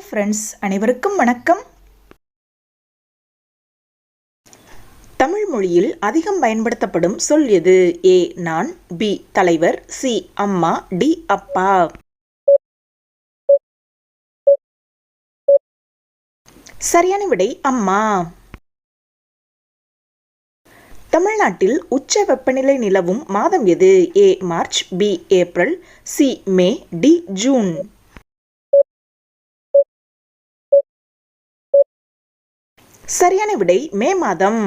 Friends, அனைவருக்கும் வணக்கம். தமிழ் மொழியில் அதிகம் பயன்படுத்தப்படும் சொல் எது? ஏ நான், பி தலைவர், சி அம்மா, டி அப்பா. சரியான விடை அம்மா. தமிழ்நாட்டில் உச்ச வெப்பநிலை நிலவும் மாதம் எது? ஏ மார்ச், பி ஏப்ரல், சி மே, டி ஜூன். சரியான விடை மே மாதம்.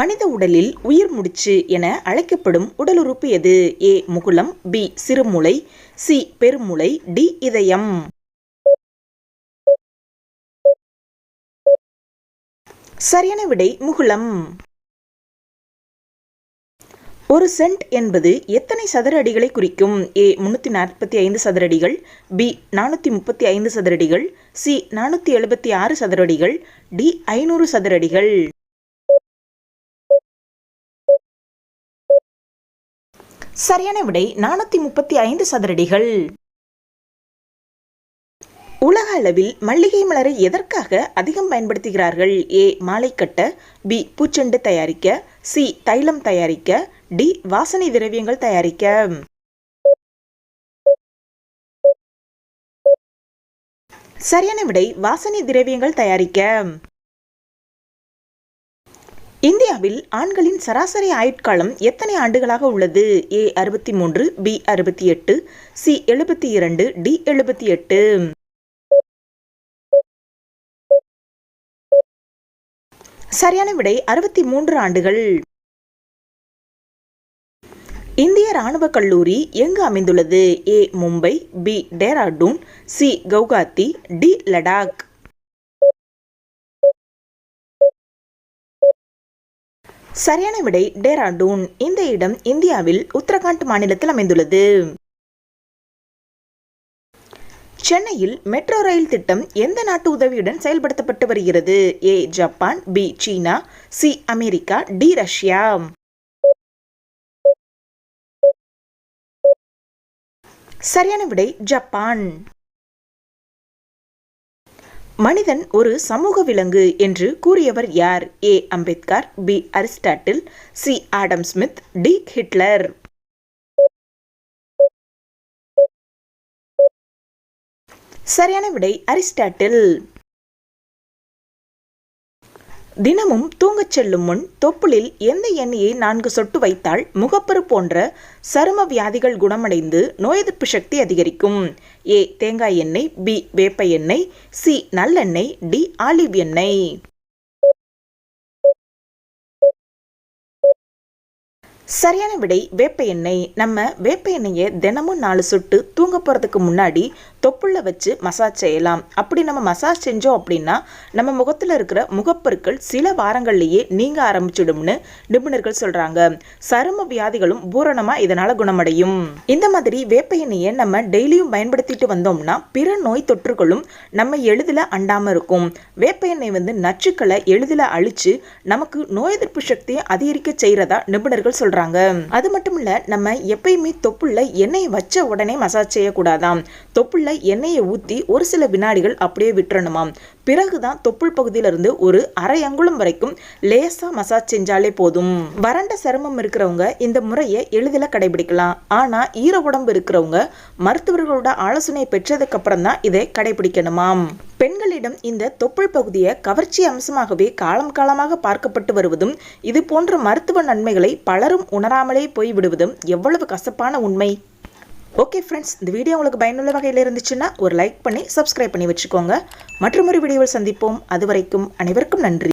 மனித உடலில் உயிர் முடிச்சு என அழைக்கப்படும் உடல் உறுப்பு எது? ஏ முகுளம், பி சிறுமூளை, சி பெருமூளை, டி இதயம். சரியான விடை முகுளம். ஒரு சென்ட் என்பது எத்தனை சதுர அடிகளை குறிக்கும்? ஏ 345 சதுர அடிகள், பி 435 சதுர அடிகள், சி 476 சதுர அடிகள், டி 500 சதுர அடிகள். சரியான விடை 435 சதுர அடிகள். உலக அளவில் மல்லிகை மலரை எதற்காக அதிகம் பயன்படுத்துகிறார்கள்? ஏ மாலை கட்ட, பி பூச்செண்டு தயாரிக்க, சி தைலம் தயாரிக்க, டி வாசனை திரவியங்கள் தயாரிக்க. சரியான விடை வாசனை திரவியங்கள் தயாரிக்க. இந்தியாவில் ஆண்களின் சராசரி ஆயுட்காலம் எத்தனை ஆண்டுகளாக உள்ளது? ஏ 63, பி 68, சி 72, டி 78. சரியான விடை 63 ஆண்டுகள். இந்திய ராணுவ கல்லூரி எங்கு அமைந்துள்ளது? A Mumbai, B Dehradun, C Guwahati, D Ladakh. சரியான விடை டேராடூன். இந்த இடம் இந்தியாவில் உத்தரகாண்ட் மாநிலத்தில் அமைந்துள்ளது. சென்னையில் மெட்ரோ ரயில் திட்டம் எந்த நாட்டு உதவியுடன் செயல்படுத்தப்பட்டு வருகிறது? ஏ ஜப்பான், பி சீனா, சி அமெரிக்கா, டி ரஷ்யா. சரியான விடை ஜப்பான். மனிதன் ஒரு சமூக விலங்கு என்று கூறியவர் யார்? A Ambedkar, B Aristotle, C Adam Smith, D Hitler. சரியான விடை அரிஸ்டாட்டில். தினமும் தூங்கச் செல்லும் முன் தொப்புளில் எந்த எண்ணெயை 4 சொட்டு வைத்தால் முகப்பரு போன்ற சரும வியாதிகள் குணமடைந்து நோய் எதிர்ப்பு சக்தி அதிகரிக்கும்? ஏ தேங்காய் எண்ணெய், பி வேப்ப எண்ணெய், சி நல்லெண்ணெய், டி ஆலிவ் எண்ணெய். சரியான விடை வேப்ப எண்ணெய். நம்ம வேப்ப எண்ணெயை தினமும் 4 சொட்டு தூங்க போகிறதுக்கு முன்னாடி தொப்புள்ள வச்சு மசாஜ் செய்யலாம். அப்படி நம்ம மசாஜ் செஞ்சோம் அப்படின்னா நம்ம முகத்தில் இருக்கிற முகப்பருக்கள் சில வாரங்கள்லேயே நீங்க ஆரம்பிச்சிடும்னு நிபுணர்கள் சொல்கிறாங்க. சரும வியாதிகளும் பூரணமாக இதனால் குணமடையும். இந்த மாதிரி வேப்ப எண்ணெயை நம்ம டெய்லியும் பயன்படுத்திட்டு வந்தோம்னா பிற நோய் தொற்றுகளும் நம்ம எளிதில் அண்டாமல் இருக்கும். வேப்ப எண்ணெய் நச்சுக்களை எளிதில் அழிச்சு நமக்கு நோய் எதிர்ப்பு சக்தியை அதிகரிக்க செய்கிறதா நிபுணர்கள் சொல்கிறாங்க. அது மட்டும் இல்ல, நம்ம எப்பயுமே தொப்புள்ள எண்ணெயை வச்ச உடனே மசாஜ் செய்யக்கூடாதாம். தொப்புள்ள எண்ணெயை ஊத்தி ஒரு சில வினாடிகள் அப்படியே விட்டுறணுமாம். பிறகுதான் தொப்புள் பகுதியிலிருந்து ஒரு அரை அங்குலம் வரைக்கும் லேசா மசாஜ் செஞ்சாலே போதும். வறண்ட சருமம் இருக்கிறவங்க இந்த முறையை எளிதில் கடைபிடிக்கலாம். ஆனா ஈர உடம்பு இருக்கிறவங்க மருத்துவர்களோட ஆலோசனை பெற்றதுக்கு அப்புறம் தான் இதை கடைபிடிக்கணுமாம். பெண்களிடம் இந்த தொப்புள் பகுதியை கவர்ச்சி அம்சமாகவே காலம் காலமாக பார்க்கப்பட்டு வருவதும் இது போன்ற மருத்துவ நன்மைகளை பலரும் உணராமலே போய்விடுவதும் எவ்வளவு கசப்பான உண்மை. ஓகே ஃப்ரெண்ட்ஸ், இந்த வீடியோ உங்களுக்கு பயனுள்ள வகையில் இருந்துச்சுன்னா ஒரு லைக் பண்ணி சப்ஸ்கிரைப் பண்ணி வச்சுக்கோங்க. மற்றொரு வீடியோவில் சந்திப்போம். அதுவரைக்கும் அனைவருக்கும் நன்றி.